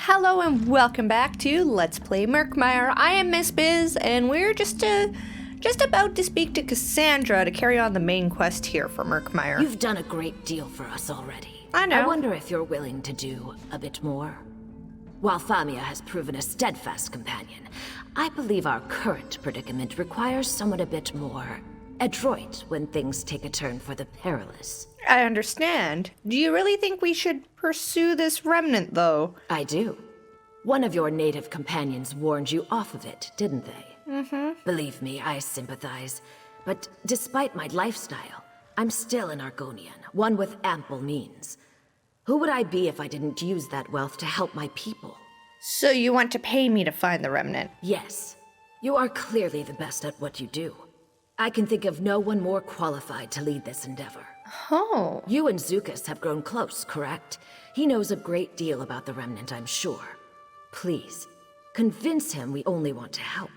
Hello and welcome back to Let's Play Murkmire. I am Miss Bizz, and we're just about to speak to Cassandra to carry on the main quest here for Murkmire. You've done a great deal for us already. I know. I wonder if you're willing to do a bit more. While Famia has proven a steadfast companion, I believe our current predicament requires someone a bit more adroit when things take a turn for the perilous. I understand. Do you really think we should pursue this remnant, though? I do. One of your native companions warned you off of it, didn't they? Mm-hmm. Believe me, I sympathize. But despite my lifestyle, I'm still an Argonian, one with ample means. Who would I be if I didn't use that wealth to help my people? So you want to pay me to find the remnant? Yes. You are clearly the best at what you do. I can think of no one more qualified to lead this endeavor. Oh. You and Zookas have grown close, correct? He knows a great deal about the remnant, I'm sure. Please, convince him we only want to help.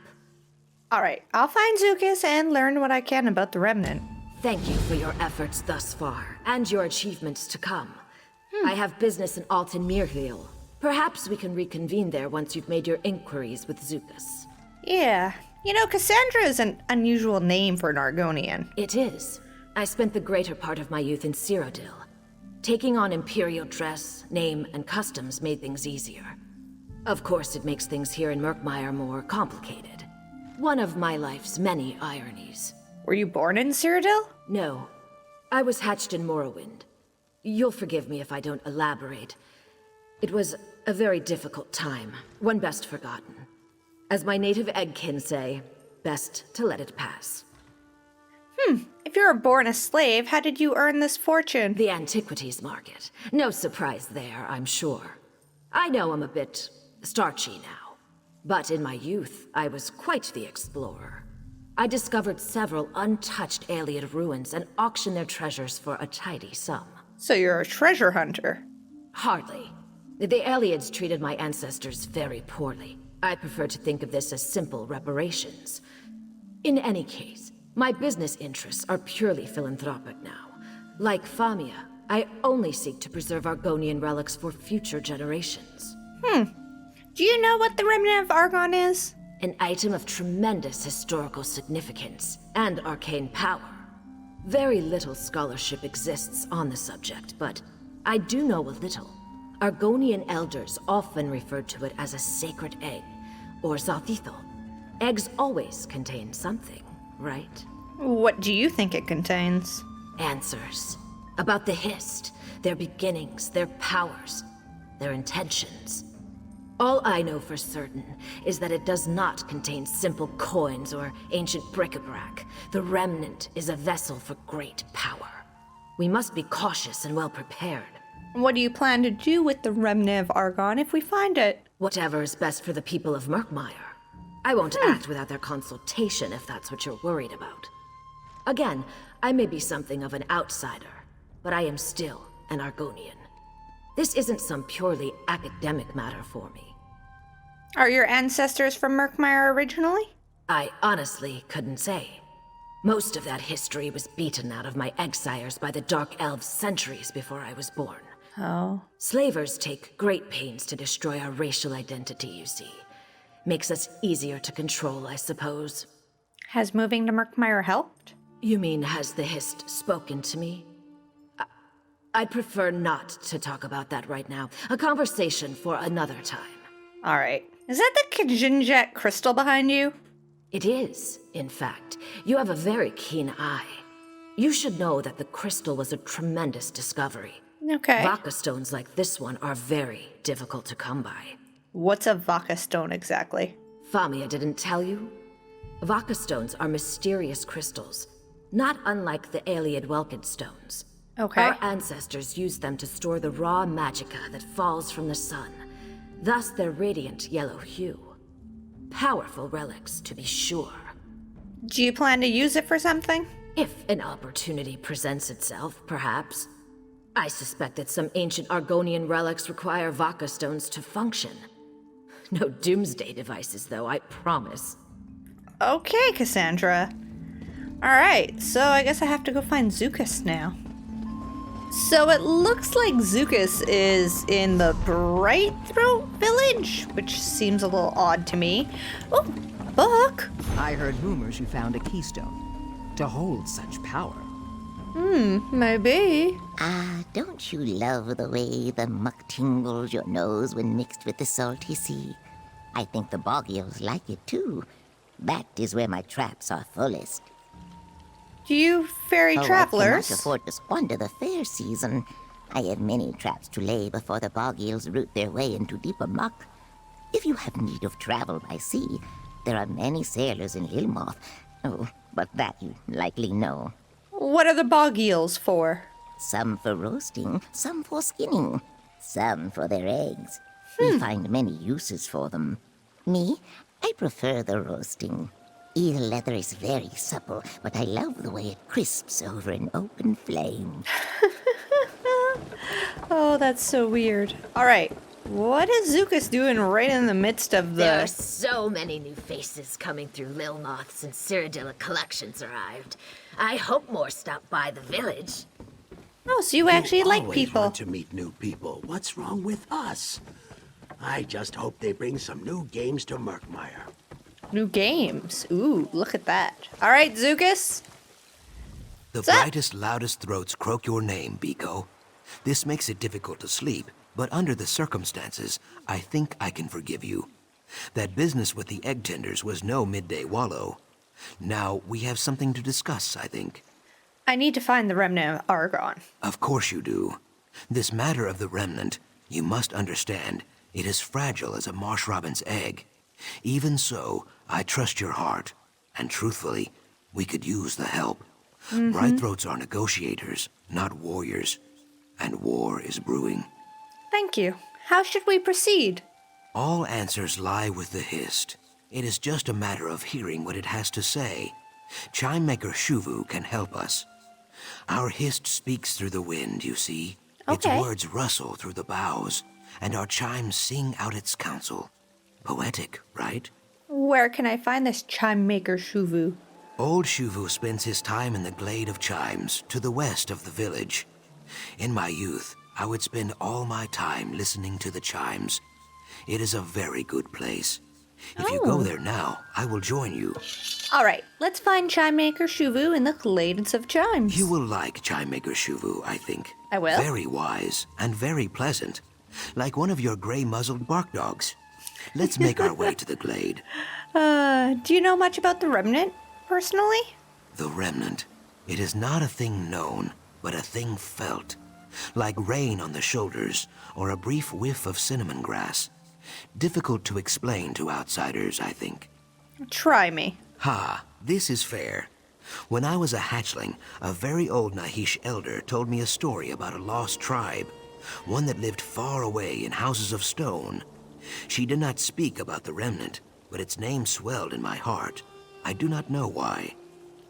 Alright, I'll find Zookas and learn what I can about the remnant. Thank you for your efforts thus far, and your achievements to come. I have business in Tamriel. Perhaps we can reconvene there once you've made your inquiries with Zookas. Yeah. You know, Cassandra is an unusual name for an Argonian. It is. I spent the greater part of my youth in Cyrodiil. Taking on Imperial dress, name, and customs made things easier. Of course, it makes things here in Murkmire more complicated. One of my life's many ironies. Were you born in Cyrodiil? No. I was hatched in Morrowind. You'll forgive me if I don't elaborate. It was a very difficult time, one best forgotten. As my native eggkin say, best to let it pass. If you were born a slave, how did you earn this fortune? The antiquities market. No surprise there, I'm sure. I know I'm a bit starchy now. But in my youth, I was quite the explorer. I discovered several untouched Ayleid ruins and auctioned their treasures for a tidy sum. So you're a treasure hunter. Hardly. The Ayleids treated my ancestors very poorly. I prefer to think of this as simple reparations. In any case, my business interests are purely philanthropic now. Like Famia, I only seek to preserve Argonian relics for future generations. Do you know what the Remnant of Argon is? An item of tremendous historical significance and arcane power. Very little scholarship exists on the subject, but I do know a little. Argonian elders often referred to it as a sacred egg, or Zathithal. Eggs always contain something, right? What do you think it contains? Answers. About the Hist, their beginnings, their powers, their intentions. All I know for certain is that it does not contain simple coins or ancient bric-a-brac. The Remnant is a vessel for great power. We must be cautious and well prepared. What do you plan to do with the Remnant of Argon if we find it? Whatever is best for the people of Murkmire. I won't act without their consultation if that's what you're worried about. Again, I may be something of an outsider, but I am still an Argonian. This isn't some purely academic matter for me. Are your ancestors from Murkmire originally? I honestly couldn't say. Most of that history was beaten out of my exiles by the Dark Elves centuries before I was born. Oh. Slavers take great pains to destroy our racial identity, you see. Makes us easier to control, I suppose. Has moving to Murkmire helped? You mean, has the Hist spoken to me? I'd prefer not to talk about that right now. A conversation for another time. Alright. Is that the Kajinjet crystal behind you? It is, in fact. You have a very keen eye. You should know that the crystal was a tremendous discovery. Okay. Vaka stones like this one are very difficult to come by. What's a Vaka stone exactly? Famia didn't tell you? Vaka stones are mysterious crystals, not unlike the Ayleid Welkid stones. Okay. Our ancestors used them to store the raw magicka that falls from the sun, thus their radiant yellow hue. Powerful relics, to be sure. Do you plan to use it for something? If an opportunity presents itself, perhaps. I suspect that some ancient Argonian relics require Vaka stones to function. No doomsday devices, though, I promise. Okay, Cassandra. Alright, so I guess I have to go find Zookas now. So it looks like Zookas is in the Brightthroat village, which seems a little odd to me. Oh, book. I heard rumors you found a keystone to hold such power. Maybe. Don't you love the way the muck tingles your nose when mixed with the salty sea? I think the bog eels like it too. That is where my traps are fullest. Do you fairy I travelers? cannot afford to squander the fair season. I have many traps to lay before the bog eels root their way into deeper muck. If you have need of travel by sea, there are many sailors in Ilmoth. Oh, but that you likely know. What are the bog eels for? Some for roasting, some for skinning, some for their eggs. We find many uses for them. Me, I prefer the roasting. Eel leather is very supple, but I love the way it crisps over an open flame. Oh, that's so weird. All right, what is Zookas doing right in the midst of There are the... so many new faces coming through Lilmoth since Cyrodiila collections arrived. I hope more stop by the village. Oh, so you actually like always people. want to meet new people. What's wrong with us? I just hope they bring some new games to Murkmire. New games. Ooh, look at that. All right, Zookas. The What's up? brightest, loudest throats croak your name, Biko. This makes it difficult to sleep, but under the circumstances, I think I can forgive you. That business with the egg tenders was no midday wallow. Now, we have something to discuss, I think. I need to find the remnant of Argon. Of course you do. This matter of the remnant, you must understand, it is fragile as a marsh robin's egg. Even so, I trust your heart, and truthfully, we could use the help. Brightthroats are negotiators, not warriors, and war is brewing. Thank you. How should we proceed? All answers lie with the Hist. It is just a matter of hearing what it has to say. Chime Maker Shuvu can help us. Our Hist speaks through the wind, you see. Okay. Its words rustle through the boughs, and our chimes sing out its counsel. Poetic, right? Where can I find this chime maker Shuvu? Old Shuvu spends his time in the glade of chimes, to the west of the village. In my youth, I would spend all my time listening to the chimes. It is a very good place. If you go there now, I will join you. All right, let's find chime maker Shuvu in the glades of chimes. You will like Chime Maker Shuvu, I think. I will? Very wise and very pleasant. Like one of your gray-muzzled bark dogs. Let's make our way to the glade. Do you know much about the remnant, personally? The remnant. It is not a thing known, but a thing felt. Like rain on the shoulders, or a brief whiff of cinnamon grass. Difficult to explain to outsiders, I think. Try me. Ha, this is fair. When I was a hatchling, a very old Nahish elder told me a story about a lost tribe. One that lived far away in houses of stone. She did not speak about the remnant, but its name swelled in my heart. I do not know why.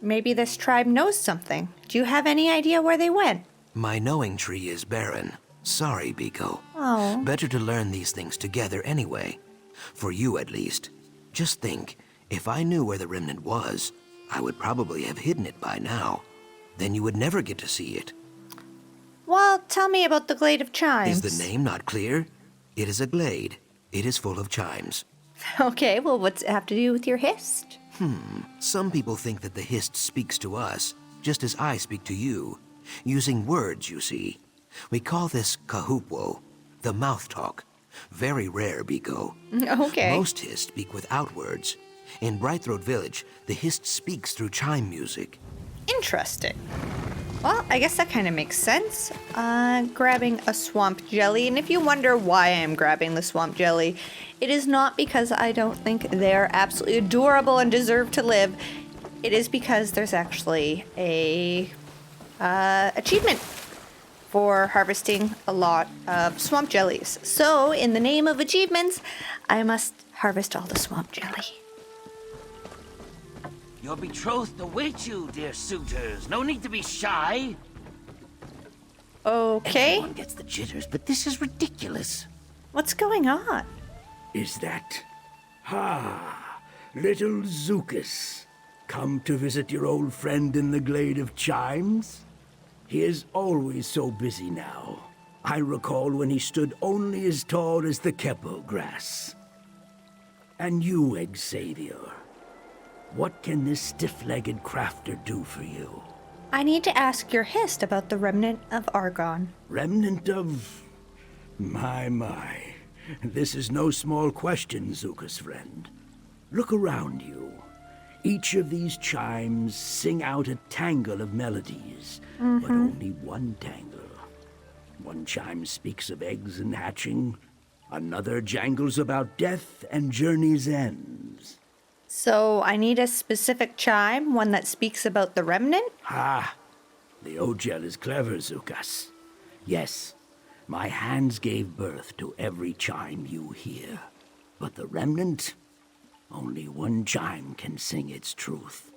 Maybe this tribe knows something. Do you have any idea where they went? My knowing tree is barren. Sorry, Biko. Oh. Better to learn these things together anyway. For you, at least. Just think, if I knew where the remnant was, I would probably have hidden it by now. Then you would never get to see it. Well, tell me about the glade of chimes. Is the name not clear? It is a glade. It is full of chimes. Okay, well, what's it have to do with your Hist? Some people think that the Hist speaks to us, just as I speak to you. Using words, you see. We call this kahupwo, the mouth talk. Very rare, Biko. Okay. Most Hist speak without words. In Brightthroat Village, the Hist speaks through chime music. Interesting. Well, I guess that kind of makes sense. Grabbing a swamp jelly, and if you wonder why I am grabbing the swamp jelly, it is not because I don't think they're absolutely adorable and deserve to live. It is because there's actually a achievement for harvesting a lot of swamp jellies. So, in the name of achievements, I must harvest all the swamp jelly. Your betrothed awaits you, dear suitors. No need to be shy. Okay, Everyone gets the jitters, but this is ridiculous. what's going on? Is that... little Zookas. Come to visit your old friend in the Glade of Chimes? He is always so busy now. I recall when he stood only as tall as the kepo grass. And you, Xavier, what can this stiff-legged crafter do for you? I need to ask your hist about the remnant of Argon. Remnant of... My. This is no small question, Zookas friend. Look around you. Each of these chimes sing out a tangle of melodies, but only one tangle. One chime speaks of eggs and hatching. Another jangles about death and journey's ends. So I need a specific chime, one that speaks about the remnant? The Ogel is clever, Zookas. Yes, my hands gave birth to every chime you hear. But the remnant, only one chime can sing its truth.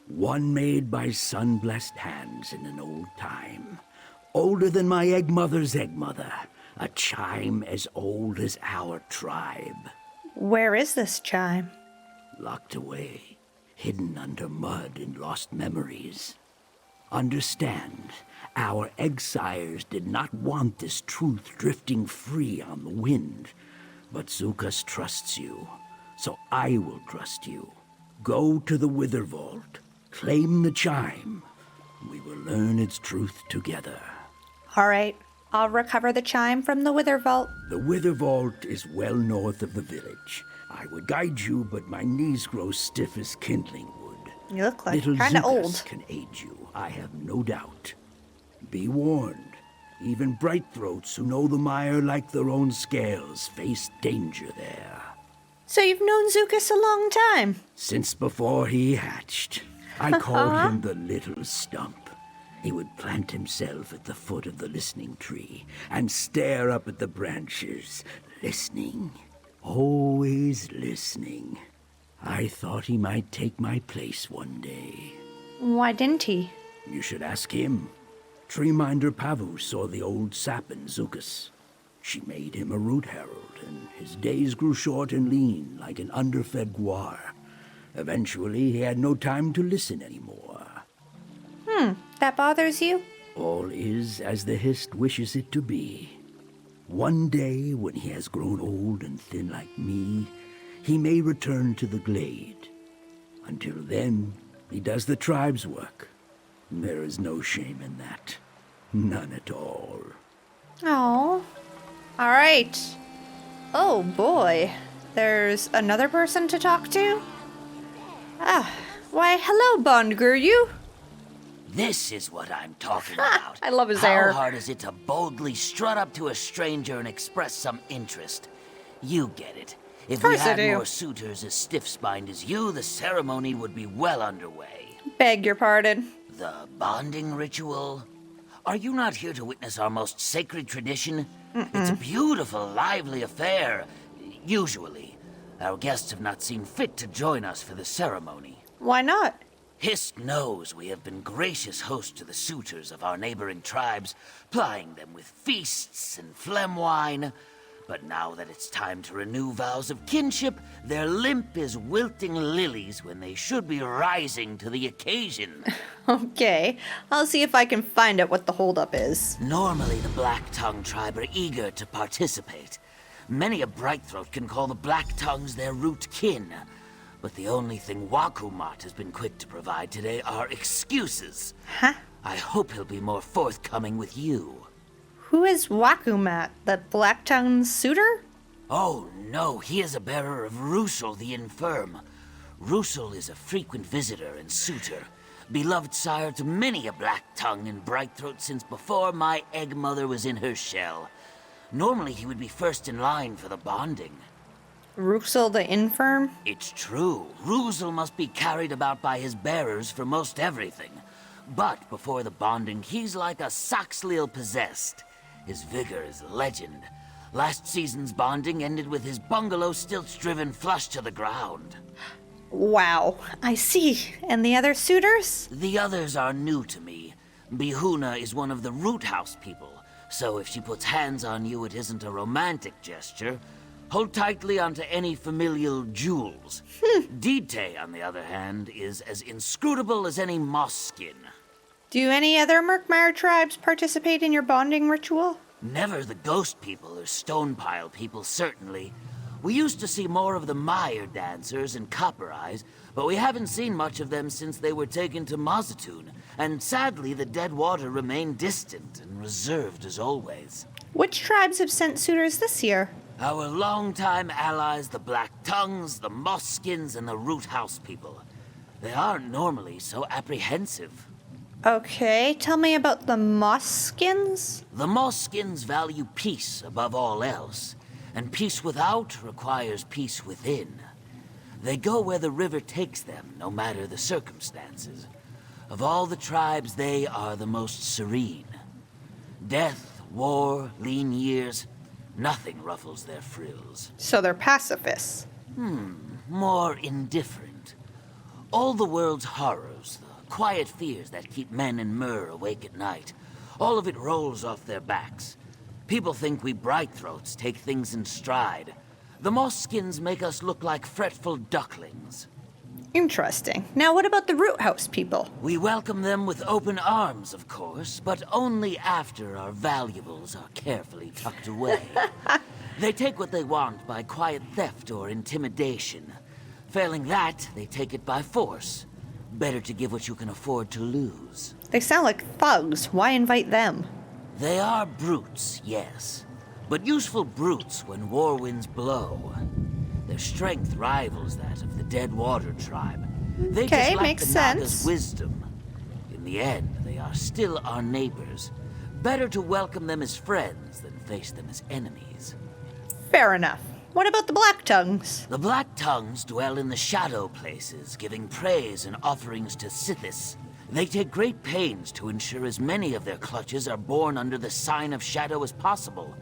One made by sun-blessed hands in an old time. Older than my egg mother's egg mother. A chime as old as our tribe. Where is this chime? Locked away, hidden under mud in lost memories. Understand, our exiles did not want this truth drifting free on the wind. But Zookas trusts you, so I will trust you. Go to the Wither Vault, claim the chime. We will learn its truth together. All right, I'll recover the chime from the Wither Vault. The Wither Vault is well north of the village. I would guide you, but my knees grow stiff as kindling wood. You look like Little kind of Zookas old. can aid you, I have no doubt. Be warned, even bright throats who know the mire like their own scales face danger there. So you've known Zookas a long time. Since before he hatched, I called him the Little Stump. He would plant himself at the foot of the listening tree and stare up at the branches, listening. Always listening. I thought he might take my place one day. Why didn't he? You should ask him. Treeminder Pavu saw the old sap in Zookas. She made him a root herald, and his days grew short and lean, like an underfed guar. Eventually, he had no time to listen anymore. That bothers you? All is as the hist wishes it to be. One day, when he has grown old and thin like me, he may return to the glade. Until then, he does the tribe's work. There is no shame in that. None at all. Oh. All right. Oh boy. There's another person to talk to? Why, hello, Bondguru. This is what I'm talking about. I love his How hair. hard is it to boldly strut up to a stranger and express some interest? You get it. If we course I had do. more suitors as stiff-spined as you, the ceremony would be well underway. Beg your pardon. The bonding ritual? Are you not here to witness our most sacred tradition? It's a beautiful, lively affair. Usually. Our guests have not seen fit to join us for the ceremony. Why not? Hist knows we have been gracious hosts to the suitors of our neighboring tribes, plying them with feasts and phlegm wine. But now that it's time to renew vows of kinship, their limp is wilting lilies when they should be rising to the occasion. Okay, I'll see if I can find out what the holdup is. Normally, the Black Tongue tribe are eager to participate. Many a Brightthroat can call the Black Tongues their root kin. But the only thing Wakumat has been quick to provide today are excuses. Huh? I hope he'll be more forthcoming with you. Who is Wakumat, the Black-Tongued suitor? Oh, no, he is a bearer of Russell the Infirm. Russell is a frequent visitor and suitor, beloved sire to many a Black Tongue and Brightthroat since before my egg mother was in her shell. Normally he would be first in line for the bonding. Russell the Infirm? It's true. Russell must be carried about by his bearers for most everything. But before the bonding, he's like a Saxhleel possessed. His vigor is legend. Last season's bonding ended with his bungalow stilts driven flush to the ground. Wow, I see. And the other suitors? The others are new to me. Bihuna is one of the Root House people, so if she puts hands on you, it isn't a romantic gesture. Hold tightly onto any familial jewels. Dite, on the other hand, is as inscrutable as any moss skin. Do any other Murkmire tribes participate in your bonding ritual? Never the ghost people or stone pile people, certainly. We used to see more of the mire dancers and copper eyes, but we haven't seen much of them since they were taken to Mazatoon, and sadly the dead water remained distant and reserved as always. Which tribes have sent suitors this year? Our longtime allies, the Black Tongues, the Moss-skins, and the Root House people. They aren't normally so apprehensive. Okay, tell me about the Moss-skins. The Moss-skins value peace above all else, and peace without requires peace within. They go where the river takes them, no matter the circumstances. Of all the tribes, they are the most serene. Death, war, lean years, nothing ruffles their frills. So they're pacifists. More indifferent. All the world's horrors, the quiet fears that keep men and Mur awake at night, all of it rolls off their backs. People think we Brightthroats take things in stride. The Moss-skins make us look like fretful ducklings. Interesting. Now what about the Root House people? We welcome them with open arms, of course, but only after our valuables are carefully tucked away. They take what they want by quiet theft or intimidation. Failing that, they take it by force. Better to give what you can afford to lose. They sound like thugs. Why invite them? They are brutes, yes. But useful brutes when war winds blow. Their strength rivals that of the Dead Water tribe. They Okay, just lack makes the Naga's sense. wisdom. In the end, they are still our neighbors. Better to welcome them as friends than face them as enemies. Fair enough. What about the Black Tongues? The Black Tongues dwell in the shadow places, giving praise and offerings to Sithis. They take great pains to ensure as many of their clutches are born under the sign of shadow as possible.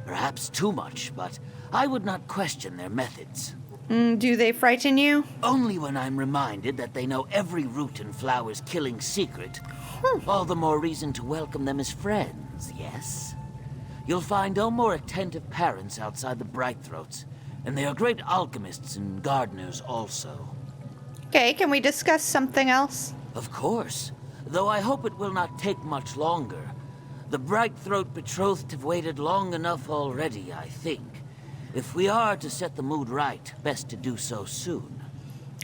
Perhaps too much, but I would not question their methods. Do they frighten you? Only when I'm reminded that they know every root and flower's killing secret. All the more reason to welcome them as friends, yes? You'll find no more attentive parents outside the Brightthroats, and they are great alchemists and gardeners also. Okay, can we discuss something else? Of course, though I hope it will not take much longer. The Brightthroat betrothed have waited long enough already, I think. If we are to set the mood right, best to do so soon.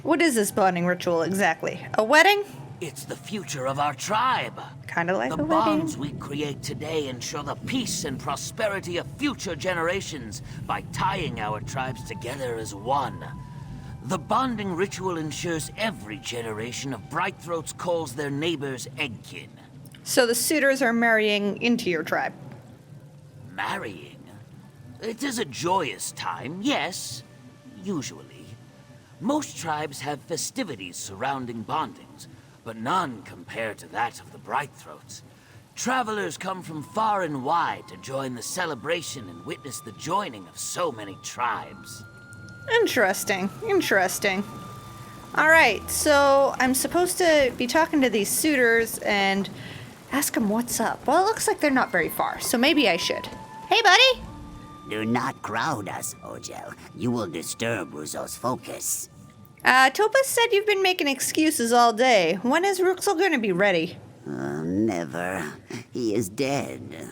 What is this bonding ritual exactly? A wedding? It's the future of our tribe. Kind of like The a wedding. bonds we create today ensure the peace and prosperity of future generations by tying our tribes together as one. The bonding ritual ensures every generation of Brightthroats calls their neighbors eggkin. So the suitors are marrying into your tribe. Marrying? It is a joyous time, yes. Usually. Most tribes have festivities surrounding bondings, but none compare to that of the Brightthroats. Travelers come from far and wide to join the celebration and witness the joining of so many tribes. Interesting. Interesting. All right, so I'm supposed to be talking to these suitors and ask them what's up. Well, it looks like they're not very far, so maybe I should. Hey, buddy! Do not crowd us, Ojel. You will disturb Ruzo's focus. Topaz said you've been making excuses all day. When is Ruxel going to be ready? Never. He is dead.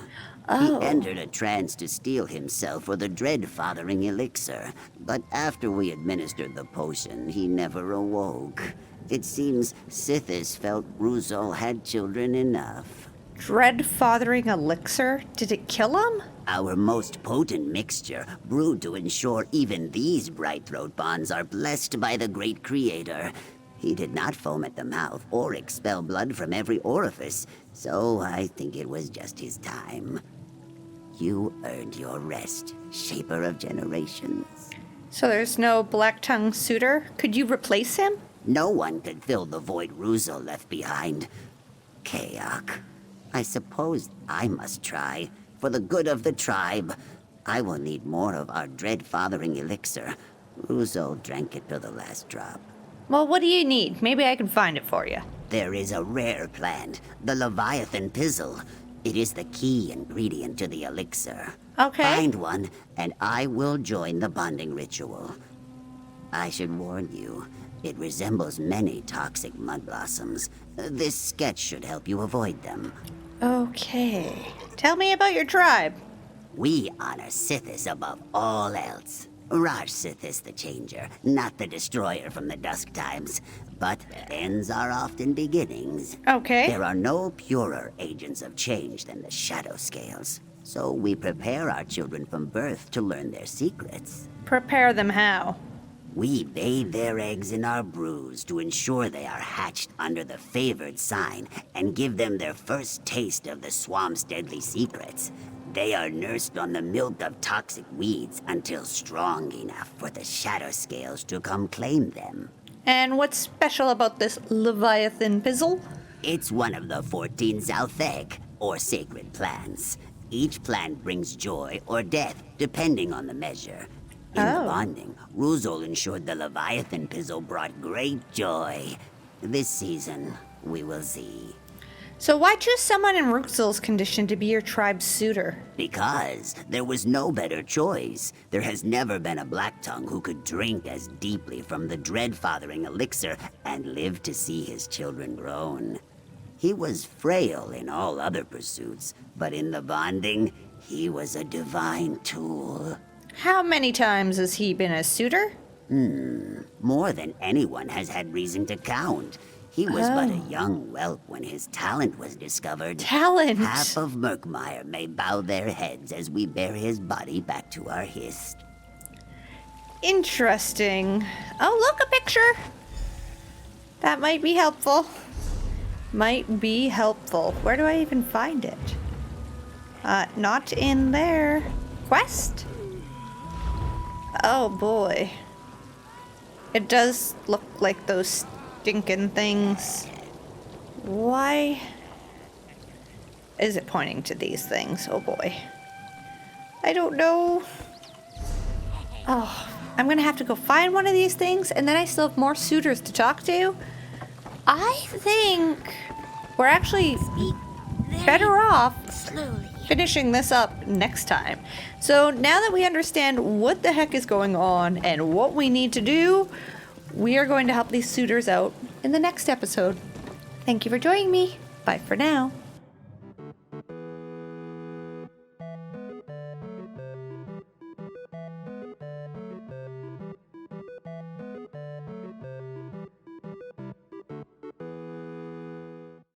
Oh. He entered a trance to steel himself for the dread-fathering elixir, but after we administered the potion, he never awoke. It seems Sithis felt Ruzo had children enough. Dread-fathering elixir? Did it kill him? Our most potent mixture, brewed to ensure even these Brightthroat bonds are blessed by the great creator. He did not foam at the mouth or expel blood from every orifice, so I think it was just his time. You earned your rest, Shaper of Generations. So there's no black-tongued suitor? Could you replace him? No one could fill the void Ruzo left behind. Kayak. I suppose I must try. For the good of the tribe, I will need more of our dread-fathering elixir. Ruzo drank it to the last drop. Well, what do you need? Maybe I can find it for you. There is a rare plant, the Leviathan Pizzle. It is the key ingredient to the elixir. Okay. Find one, and I will join the bonding ritual. I should warn you, It resembles many toxic mud blossoms. This sketch should help you avoid them. Okay. Tell me about your tribe. We honor Sithis above all else. Raj Sithis the Changer, not the Destroyer from the Dusk Times. But ends are often beginnings. Okay. There are no purer agents of change than the Shadow Scales. So we prepare our children from birth to learn their secrets. Prepare them how? We bathe their eggs in our brews to ensure they are hatched under the favored sign and give them their first taste of the swamp's deadly secrets. They are nursed on the milk of toxic weeds until strong enough for the Shadow Scales to come claim them. And what's special about this Leviathan pizzle? It's one of the 14 Zaltheg, or sacred plants. Each plant brings joy or death, depending on the measure. In the bonding, Ruzol ensured the Leviathan pizzle brought great joy. This season, we will see. So why choose someone in Ruzol's condition to be your tribe's suitor? Because there was no better choice. There has never been a Blacktongue who could drink as deeply from the dread-fathering elixir and live to see his children grown. He was frail in all other pursuits, but in the bonding, he was a divine tool. How many times has he been a suitor? More than anyone has had reason to count. He was but a young whelp when his talent was discovered. Talent? Half of Murkmire may bow their heads as we bear his body back to our hist. Interesting. Oh, look, a picture. That might be helpful. Might be helpful. Where do I even find it? Not in there. Quest? Oh boy. It does look like those stinking things. Why is it pointing to these things? Oh boy. I don't know. Oh, I'm gonna have to go find one of these things, and then I still have more suitors to talk to. I think we're actually better off finishing this up next time. So now that we understand what the heck is going on and what we need to do, we are going to help these suitors out in the next episode. Thank you for joining me. Bye for now.